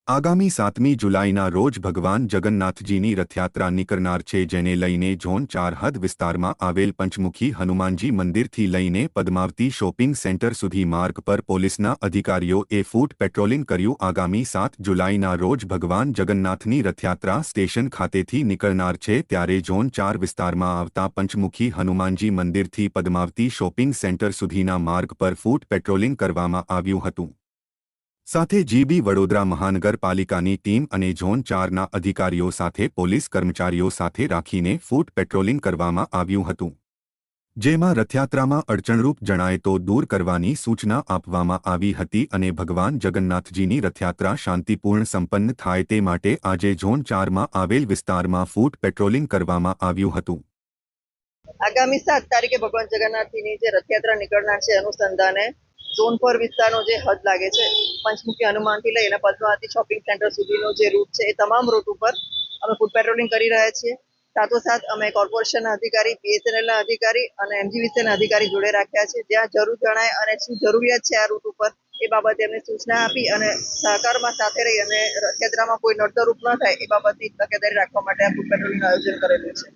આગામી 7મી જુલાઈના રોજ ભગવાન જગન્નાથજીની રથયાત્રા નીકળનાર છે, જેને લઈને ઝોન 4 હદ વિસ્તારમાં આવેલ પંચમુખી હનુમાનજી મંદિરથી લઈને પદ્માવતી શોપિંગ સેન્ટર સુધી માર્ગ પર પોલીસના અધિકારીઓએ ફૂટ પેટ્રોલિંગ કર્યું। આગામી 7 જુલાઈના રોજ ભગવાન જગન્નાથની રથયાત્રા સ્ટેશન ખાતેથી નીકળનાર છે, ત્યારે ઝોન 4 વિસ્તારમાં આવતા પંચમુખી હનુમાનજી મંદિરથી પદ્માવતી શોપિંગ સેન્ટર સુધીના માર્ગ પર ફૂટ પેટ્રોલિંગ કરવામાં આવ્યું હતું। સાથે જીબી વડોદરા મહાનગરપાલિકાની ટીમ અને ઝોન 4ના અધિકારીઓ સાથે પોલીસ કર્મચારીઓ સાથે રાખીને ફૂટ પેટ્રોલિંગ કરવામાં આવ્યું હતું, જેમાં રથયાત્રામાં અડચણરૂપ જણાય તો દૂર કરવાની સૂચના આપવામાં આવી હતી અને ભગવાન જગન્નાથજીની રથયાત્રા શાંતિપૂર્ણ સંપન્ન થાય તે માટે આજે ઝોન 4માં આવેલ વિસ્તારમાં ફૂટ પેટ્રોલિંગ કરવામાં આવ્યું હતું। આગામી 7 તારીખે ભગવાન જગન્નાથજીની જે રથયાત્રા નીકળનાર છે, અનુસંધાને ઝોન 4 વિસ્તારનો જે હદ લાગે છે, પંચમુખી હનુમાનથી લઈને પદ્માવતી શોપિંગ સેન્ટર સુધીનો જે રૂટ છે, એ તમામ રૂટ ઉપર અમે ફૂટ પેટ્રોલિંગ કરી રહ્યા છીએ। સાથોસાથ અમે કોર્પોરેશનના અધિકારી, બીએસએનએલના અધિકારી અને એમજીવીસીના અધિકારી જોડે રાખ્યા છે। જ્યાં જરૂર જણાય અને શું જરૂરિયાત છે આ રૂટ ઉપર એ બાબતે એમને સૂચના આપી અને સહકારમાં સાથે રહી અને રથયાત્રામાં કોઈ નડતરરૂપ ન થાય એ બાબતની તકેદારી રાખવા માટે આ ફૂટ પેટ્રોલિંગનું આયોજન કરેલું છે।